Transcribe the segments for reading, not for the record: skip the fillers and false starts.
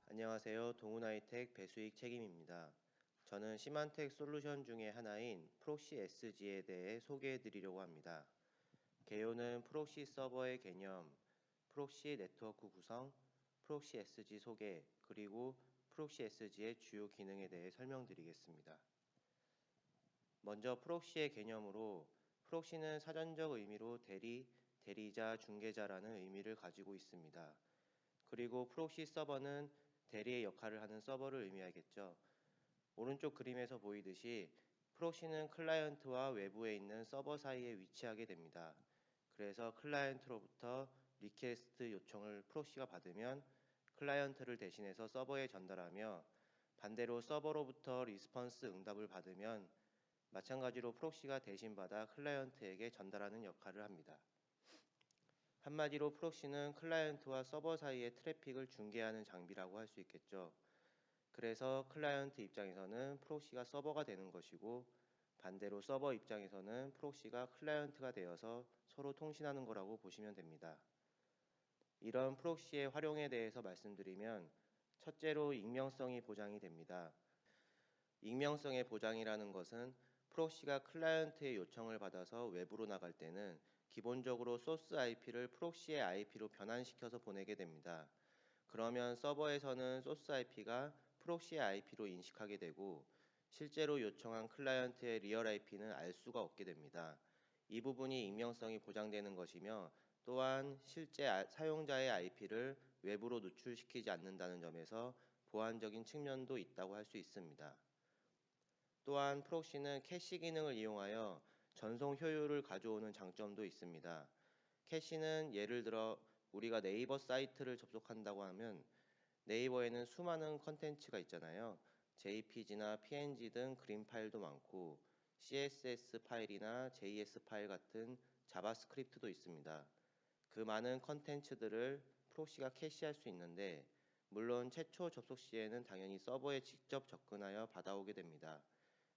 안녕하세요. 동훈아이텍 배수익 책임입니다. 저는 시만텍 솔루션 중에 하나인 프록시 SG에 대해 소개해 드리려고 합니다. 개요는 프록시 서버의 개념, 프록시 네트워크 구성, 프록시 SG 소개, 그리고 프록시 SG의 주요 기능에 대해 설명드리겠습니다. 먼저 프록시의 개념으로 프록시는 사전적 의미로 대리, 대리자, 중개자라는 의미를 가지고 있습니다. 그리고 프록시 서버는 대리의 역할을 하는 서버를 의미하겠죠. 오른쪽 그림에서 보이듯이 프록시는 클라이언트와 외부에 있는 서버 사이에 위치하게 됩니다. 그래서 클라이언트로부터 리퀘스트 요청을 프록시가 받으면 클라이언트를 대신해서 서버에 전달하며 반대로 서버로부터 리스폰스 응답을 받으면 마찬가지로 프록시가 대신 받아 클라이언트에게 전달하는 역할을 합니다. 한마디로 프록시는 클라이언트와 서버 사이의 트래픽을 중개하는 장비라고 할 수 있겠죠. 그래서 클라이언트 입장에서는 프록시가 서버가 되는 것이고 반대로 서버 입장에서는 프록시가 클라이언트가 되어서 서로 통신하는 거라고 보시면 됩니다. 이런 프록시의 활용에 대해서 말씀드리면 첫째로 익명성이 보장이 됩니다. 익명성의 보장이라는 것은 프록시가 클라이언트의 요청을 받아서 외부로 나갈 때는 기본적으로 소스 IP를 프록시의 IP로 변환시켜서 보내게 됩니다. 그러면 서버에서는 소스 IP가 프록시의 IP로 인식하게 되고 실제로 요청한 클라이언트의 리얼 IP는 알 수가 없게 됩니다. 이 부분이 익명성이 보장되는 것이며 또한 실제 사용자의 IP를 외부로 노출시키지 않는다는 점에서 보안적인 측면도 있다고 할 수 있습니다. 또한 프록시는 캐시 기능을 이용하여 전송 효율을 가져오는 장점도 있습니다. 캐시는 예를 들어 우리가 네이버 사이트를 접속한다고 하면 네이버에는 수많은 컨텐츠가 있잖아요. JPG나 PNG 등 그림 파일도 많고 CSS 파일이나 JS 파일 같은 자바스크립트도 있습니다. 그 많은 컨텐츠들을 프록시가 캐시할 수 있는데 물론 최초 접속 시에는 당연히 서버에 직접 접근하여 받아오게 됩니다.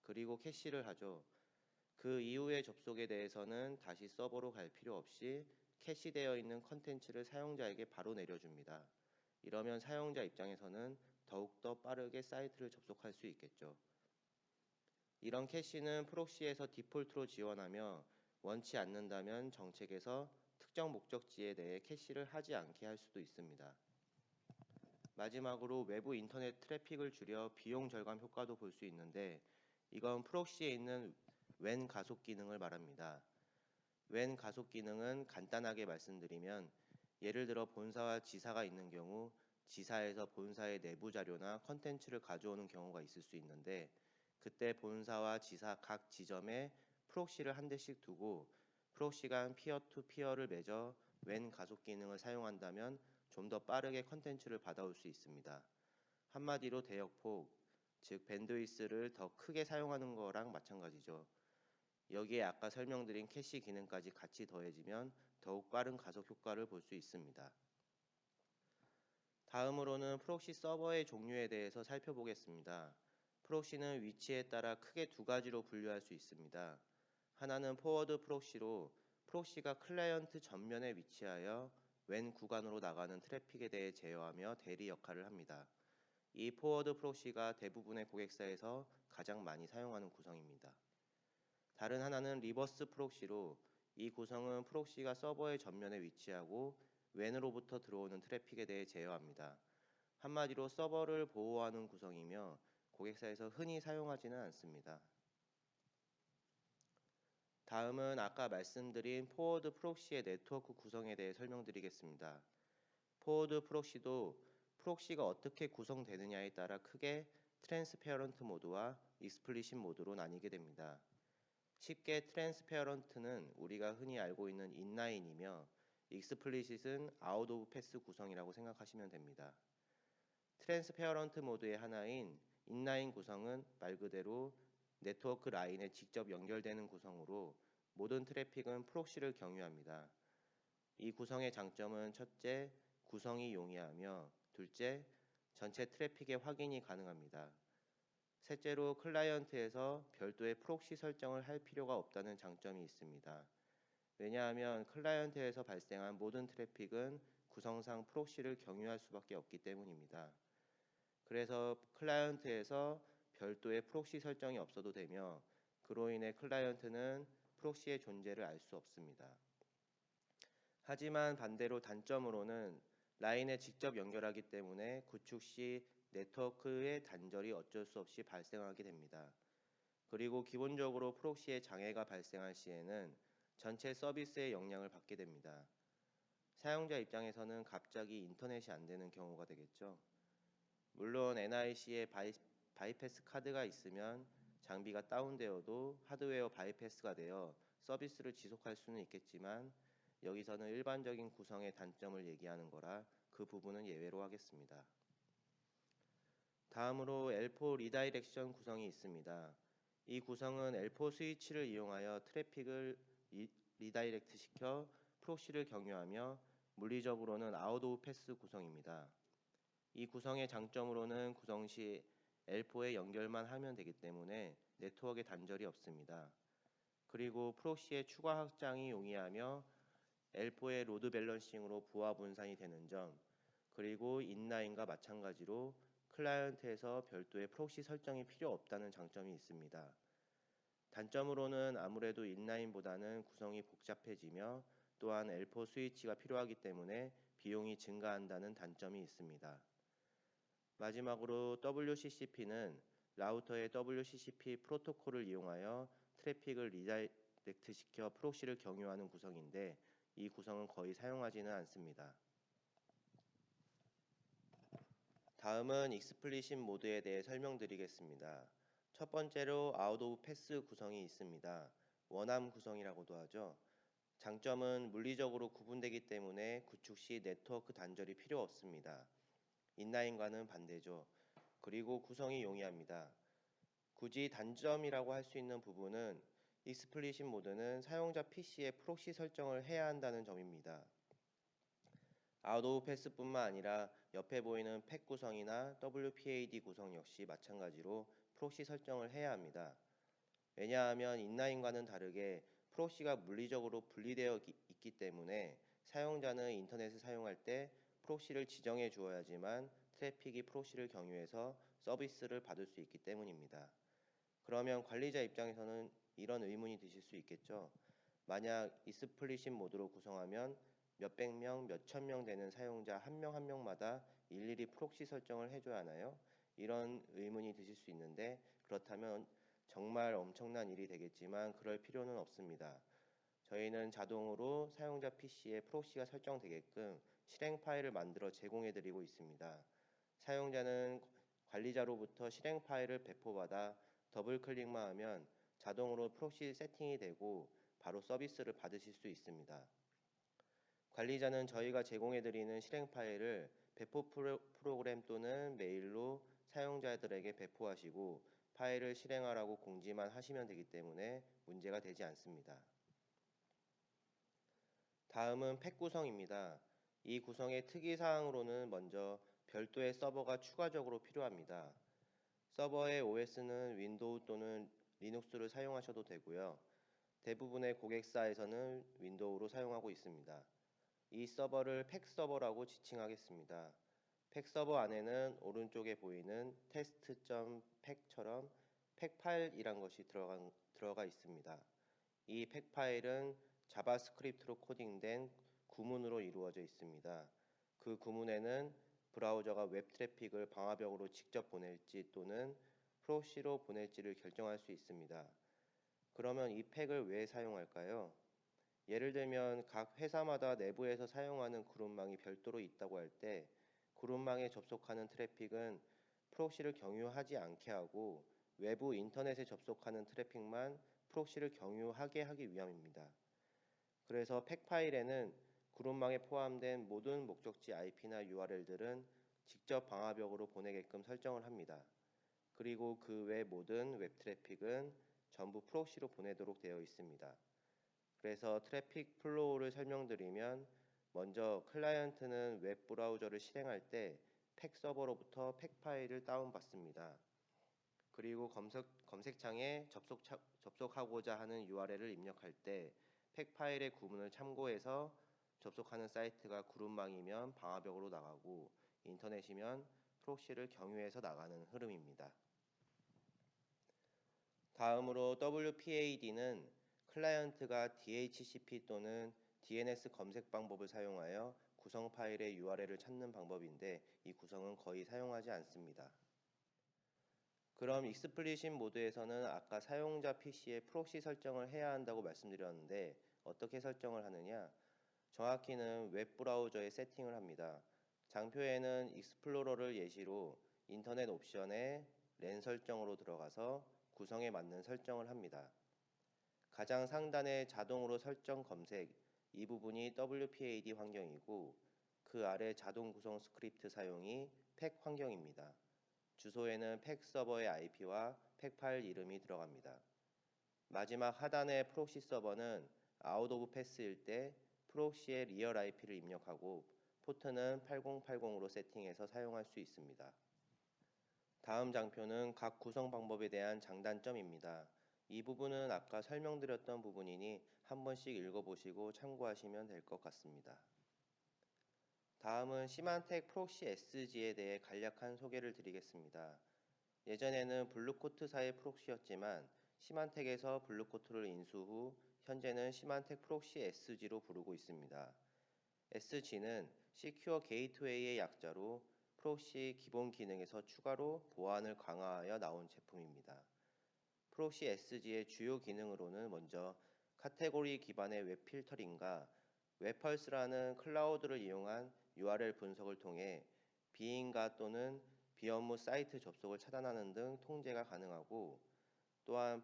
그리고 캐시를 하죠. 그 이후의 접속에 대해서는 다시 서버로 갈 필요 없이 캐시되어 있는 컨텐츠를 사용자에게 바로 내려줍니다. 이러면 사용자 입장에서는 더욱더 빠르게 사이트를 접속할 수 있겠죠. 이런 캐시는 프록시에서 디폴트로 지원하며 원치 않는다면 정책에서 특정 목적지에 대해 캐시를 하지 않게 할 수도 있습니다. 마지막으로 외부 인터넷 트래픽을 줄여 비용 절감 효과도 볼 수 있는데 이건 프록시에 있는 웬 가속 기능을 말합니다. 웬 가속 기능은 간단하게 말씀드리면 예를 들어 본사와 지사가 있는 경우 지사에서 본사의 내부 자료나 컨텐츠를 가져오는 경우가 있을 수 있는데 그때 본사와 지사 각 지점에 프록시를 한 대씩 두고 프록시 간 피어 투 피어를 맺어 웬 가속 기능을 사용한다면 좀 더 빠르게 컨텐츠를 받아올 수 있습니다. 한마디로 대역폭, 즉 밴드위스를 더 크게 사용하는 거랑 마찬가지죠. 여기에 아까 설명드린 캐시 기능까지 같이 더해지면 더욱 빠른 가속 효과를 볼 수 있습니다. 다음으로는 프록시 서버의 종류에 대해서 살펴보겠습니다. 프록시는 위치에 따라 크게 두 가지로 분류할 수 있습니다. 하나는 포워드 프록시로 프록시가 클라이언트 전면에 위치하여 웬 구간으로 나가는 트래픽에 대해 제어하며 대리 역할을 합니다. 이 포워드 프록시가 대부분의 고객사에서 가장 많이 사용하는 구성입니다. 다른 하나는 리버스 프록시로 이 구성은 프록시가 서버의 전면에 위치하고 웬으로부터 들어오는 트래픽에 대해 제어합니다. 한마디로 서버를 보호하는 구성이며 고객사에서 흔히 사용하지는 않습니다. 다음은 아까 말씀드린 포워드 프록시의 네트워크 구성에 대해 설명드리겠습니다. 포워드 프록시도 프록시가 어떻게 구성되느냐에 따라 크게 트랜스페어런트 모드와 익스플리식 모드로 나뉘게 됩니다. 쉽게 트랜스페어런트는 우리가 흔히 알고 있는 인라인이며 익스플리싯은 아웃 오브 패스 구성이라고 생각하시면 됩니다. 트랜스페어런트 모드의 하나인 인라인 구성은 말 그대로 네트워크 라인에 직접 연결되는 구성으로 모든 트래픽은 프록시를 경유합니다. 이 구성의 장점은 첫째, 구성이 용이하며 둘째, 전체 트래픽의 확인이 가능합니다. 셋째로 클라이언트에서 별도의 프록시 설정을 할 필요가 없다는 장점이 있습니다. 왜냐하면 클라이언트에서 발생한 모든 트래픽은 구성상 프록시를 경유할 수밖에 없기 때문입니다. 그래서 클라이언트에서 별도의 프록시 설정이 없어도 되며 그로 인해 클라이언트는 프록시의 존재를 알 수 없습니다. 하지만 반대로 단점으로는 라인에 직접 연결하기 때문에 구축 시 네트워크의 단절이 어쩔 수 없이 발생하게 됩니다. 그리고 기본적으로 프록시에 장애가 발생할 시에는 전체 서비스의 영향을 받게 됩니다. 사용자 입장에서는 갑자기 인터넷이 안 되는 경우가 되겠죠. 물론 NIC에 바이패스 카드가 있으면 장비가 다운되어도 하드웨어 바이패스가 되어 서비스를 지속할 수는 있겠지만 여기서는 일반적인 구성의 단점을 얘기하는 거라 그 부분은 예외로 하겠습니다. 다음으로 L4 리다이렉션 구성이 있습니다. 이 구성은 L4 스위치를 이용하여 트래픽을 리다이렉트 시켜 프록시를 경유하며 물리적으로는 아웃 오브 패스 구성입니다. 이 구성의 장점으로는 구성 시 L4에 연결만 하면 되기 때문에 네트워크에 단절이 없습니다. 그리고 프록시의 추가 확장이 용이하며 L4의 로드 밸런싱으로 부하 분산이 되는 점, 그리고 인라인과 마찬가지로 클라이언트에서 별도의 프록시 설정이 필요 없다는 장점이 있습니다. 단점으로는 아무래도 인라인보다는 구성이 복잡해지며 또한 L4 스위치가 필요하기 때문에 비용이 증가한다는 단점이 있습니다. 마지막으로 WCCP는 라우터의 WCCP 프로토콜을 이용하여 트래픽을 리다이렉트 시켜 프록시를 경유하는 구성인데 이 구성은 거의 사용하지는 않습니다. 다음은 익스플리신 모드에 대해 설명드리겠습니다. 첫 번째로 아웃 오브 패스 구성이 있습니다. 원암 구성이라고도 하죠. 장점은 물리적으로 구분되기 때문에 구축 시 네트워크 단절이 필요 없습니다. 인라인과는 반대죠. 그리고 구성이 용이합니다. 굳이 단점이라고 할 수 있는 부분은 익스플리신 모드는 사용자 PC에 프록시 설정을 해야 한다는 점입니다. 아웃 오브 패스뿐만 아니라 옆에 보이는 팩 구성이나 WPAD 구성 역시 마찬가지로 프록시 설정을 해야 합니다. 왜냐하면 인라인과는 다르게 프록시가 물리적으로 분리되어 있기 때문에 사용자는 인터넷을 사용할 때 프록시를 지정해 주어야지만 트래픽이 프록시를 경유해서 서비스를 받을 수 있기 때문입니다. 그러면 관리자 입장에서는 이런 의문이 드실 수 있겠죠. 만약 익스플리신 모드로 구성하면 몇백 명, 몇천 명 되는 사용자 한 명 한 명마다 일일이 프록시 설정을 해줘야 하나요? 이런 의문이 드실 수 있는데 그렇다면 정말 엄청난 일이 되겠지만 그럴 필요는 없습니다. 저희는 자동으로 사용자 PC에 프록시가 설정되게끔 실행 파일을 만들어 제공해 드리고 있습니다. 사용자는 관리자로부터 실행 파일을 배포받아 더블 클릭만 하면 자동으로 프록시 세팅이 되고 바로 서비스를 받으실 수 있습니다. 관리자는 저희가 제공해 드리는 실행 파일을 배포 프로그램 또는 메일로 사용자들에게 배포하시고 파일을 실행하라고 공지만 하시면 되기 때문에 문제가 되지 않습니다. 다음은 팩 구성입니다. 이 구성의 특이사항으로는 먼저 별도의 서버가 추가적으로 필요합니다. 서버의 OS는 윈도우 또는 리눅스를 사용하셔도 되고요. 대부분의 고객사에서는 윈도우로 사용하고 있습니다. 이 서버를 팩 서버라고 지칭하겠습니다. 팩 서버 안에는 오른쪽에 보이는 test.pac처럼 팩 파일이란 것이 들어가 있습니다. 이 팩 파일은 자바스크립트로 코딩된 구문으로 이루어져 있습니다. 그 구문에는 브라우저가 웹 트래픽을 방화벽으로 직접 보낼지 또는 프록시로 보낼지를 결정할 수 있습니다. 그러면 이 팩을 왜 사용할까요? 예를 들면 각 회사마다 내부에서 사용하는 그룹망이 별도로 있다고 할 때 그룹망에 접속하는 트래픽은 프록시를 경유하지 않게 하고 외부 인터넷에 접속하는 트래픽만 프록시를 경유하게 하기 위함입니다. 그래서 팩 파일에는 그룹망에 포함된 모든 목적지 IP나 URL들은 직접 방화벽으로 보내게끔 설정을 합니다. 그리고 그 외 모든 웹 트래픽은 전부 프록시로 보내도록 되어 있습니다. 그래서 트래픽 플로우를 설명드리면 먼저 클라이언트는 웹 브라우저를 실행할 때 팩 서버로부터 팩 파일을 다운받습니다. 그리고 검색창에 접속하고자 하는 URL을 입력할 때 팩 파일의 구분을 참고해서 접속하는 사이트가 그룹망이면 방화벽으로 나가고 인터넷이면 프록시를 경유해서 나가는 흐름입니다. 다음으로 WPAD는 클라이언트가 DHCP 또는 DNS 검색 방법을 사용하여 구성 파일의 URL을 찾는 방법인데 이 구성은 거의 사용하지 않습니다. 그럼 익스플리sit 모드에서는 아까 사용자 PC에 프록시 설정을 해야 한다고 말씀드렸는데 어떻게 설정을 하느냐? 정확히는 웹브라우저에 세팅을 합니다. 장표에는 익스플로러를 예시로 인터넷 옵션에 랜 설정으로 들어가서 구성에 맞는 설정을 합니다. 가장 상단에 자동으로 설정 검색, 이 부분이 WPAD 환경이고 그 아래 자동 구성 스크립트 사용이 팩 환경입니다. 주소에는 팩 서버의 IP와 팩 파일 이름이 들어갑니다. 마지막 하단의 프록시 서버는 아웃 오브 패스일 때 프록시의 리얼 IP를 입력하고 포트는 8080으로 세팅해서 사용할 수 있습니다. 다음 장표는 각 구성 방법에 대한 장단점입니다. 이 부분은 아까 설명드렸던 부분이니 한 번씩 읽어보시고 참고하시면 될 것 같습니다. 다음은 시만텍 프록시 SG에 대해 간략한 소개를 드리겠습니다. 예전에는 블루코트사의 프록시였지만 시만텍에서 블루코트를 인수 후 현재는 시만텍 프록시 SG로 부르고 있습니다. SG는 시큐어 게이트웨이의 약자로 프록시 기본 기능에서 추가로 보안을 강화하여 나온 제품입니다. 프록시 SG의 주요 기능으로는 먼저 카테고리 기반의 웹 필터링과 웹펄스라는 클라우드를 이용한 URL 분석을 통해 비인가 또는 비업무 사이트 접속을 차단하는 등 통제가 가능하고 또한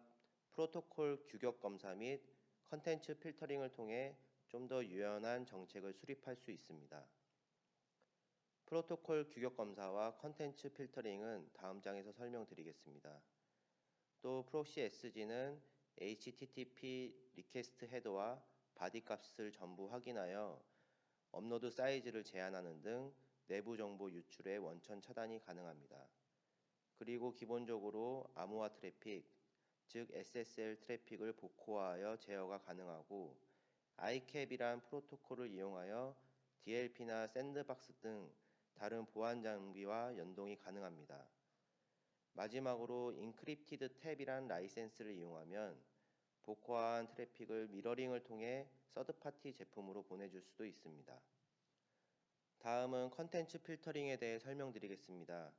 프로토콜 규격 검사 및 컨텐츠 필터링을 통해 좀 더 유연한 정책을 수립할 수 있습니다. 프로토콜 규격 검사와 컨텐츠 필터링은 다음 장에서 설명드리겠습니다. 또 프록시 SG는 HTTP 리퀘스트 헤더와 바디 값을 전부 확인하여 업로드 사이즈를 제한하는 등 내부 정보 유출의 원천 차단이 가능합니다. 그리고 기본적으로 암호화 트래픽, 즉 SSL 트래픽을 복호화하여 제어가 가능하고 ICAP이란 프로토콜을 이용하여 DLP나 샌드박스 등 다른 보안 장비와 연동이 가능합니다. 마지막으로 인크립티드 탭이란 라이센스를 이용하면 복호화한 트래픽을 미러링을 통해 서드파티 제품으로 보내줄 수도 있습니다. 다음은 컨텐츠 필터링에 대해 설명드리겠습니다.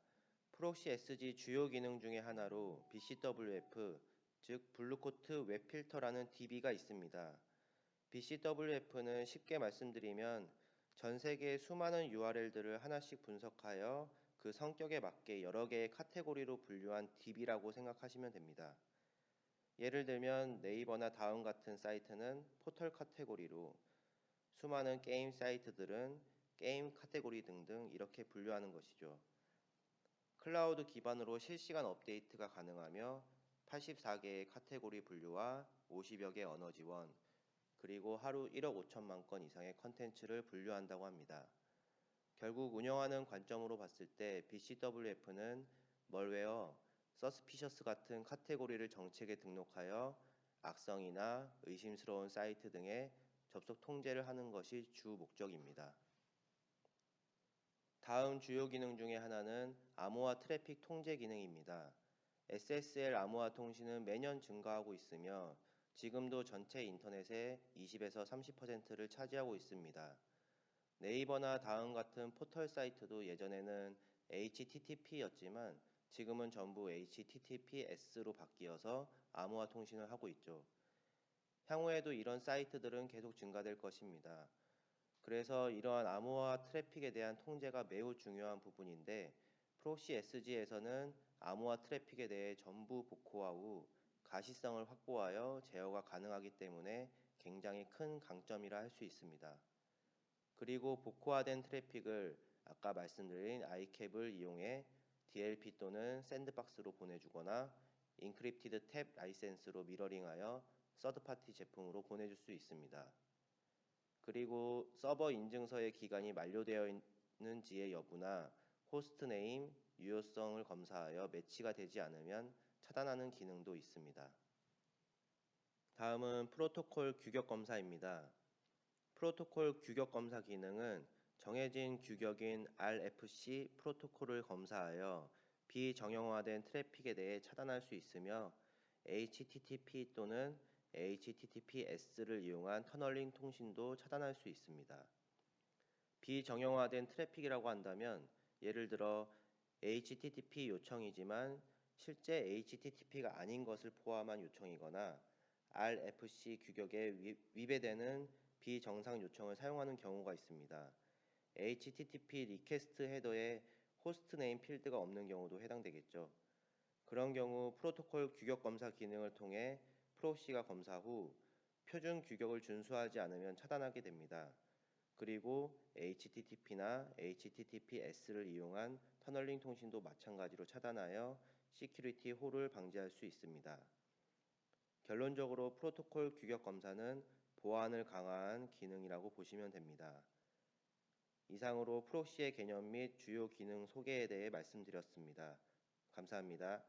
프록시 SG 주요 기능 중의 하나로 BCWF, 즉 블루코트 웹 필터라는 DB가 있습니다. BCWF는 쉽게 말씀드리면 전 세계의 수많은 URL들을 하나씩 분석하여 그 성격에 맞게 여러 개의 카테고리로 분류한 DB라고 생각하시면 됩니다. 예를 들면 네이버나 다음 같은 사이트는 포털 카테고리로 수많은 게임 사이트들은 게임 카테고리 등등 이렇게 분류하는 것이죠. 클라우드 기반으로 실시간 업데이트가 가능하며 84개의 카테고리 분류와 50여 개 언어 지원, 그리고 하루 1억 5천만 건 이상의 컨텐츠를 분류한다고 합니다. 결국 운영하는 관점으로 봤을 때 BCWF는 멀웨어, 서스피셔스 같은 카테고리를 정책에 등록하여 악성이나 의심스러운 사이트 등의 접속 통제를 하는 것이 주 목적입니다. 다음 주요 기능 중에 하나는 암호화 트래픽 통제 기능입니다. SSL 암호화 통신은 매년 증가하고 있으며 지금도 전체 인터넷의 20에서 30%를 차지하고 있습니다. 네이버나 다음 같은 포털 사이트도 예전에는 HTTP였지만 지금은 전부 HTTPS로 바뀌어서 암호화 통신을 하고 있죠. 향후에도 이런 사이트들은 계속 증가될 것입니다. 그래서 이러한 암호화 트래픽에 대한 통제가 매우 중요한 부분인데 프록시 SG에서는 암호화 트래픽에 대해 전부 복호화 후 가시성을 확보하여 제어가 가능하기 때문에 굉장히 큰 강점이라 할 수 있습니다. 그리고 복호화된 트래픽을 아까 말씀드린 ICAP을 이용해 DLP 또는 샌드박스로 보내주거나 인크립티드 탭 라이센스로 미러링하여 서드파티 제품으로 보내줄 수 있습니다. 그리고 서버 인증서의 기간이 만료되어 있는지의 여부나 호스트 네임, 유효성을 검사하여 매치가 되지 않으면 차단하는 기능도 있습니다. 다음은 프로토콜 규격 검사입니다. 프로토콜 규격 검사 기능은 정해진 규격인 RFC 프로토콜을 검사하여 비정형화된 트래픽에 대해 차단할 수 있으며 HTTP 또는 HTTPS를 이용한 터널링 통신도 차단할 수 있습니다. 비정형화된 트래픽이라고 한다면 예를 들어 HTTP 요청이지만 실제 HTTP가 아닌 것을 포함한 요청이거나 RFC 규격에 위배되는 비정상 요청을 사용하는 경우가 있습니다. HTTP 리퀘스트 헤더에 호스트네임 필드가 없는 경우도 해당되겠죠. 그런 경우 프로토콜 규격 검사 기능을 통해 프록시가 검사 후 표준 규격을 준수하지 않으면 차단하게 됩니다. 그리고 HTTP나 HTTPS를 이용한 터널링 통신도 마찬가지로 차단하여 시큐리티 홀을 방지할 수 있습니다. 결론적으로 프로토콜 규격 검사는 보안을 강화한 기능이라고 보시면 됩니다. 이상으로 프록시의 개념 및 주요 기능 소개에 대해 말씀드렸습니다. 감사합니다.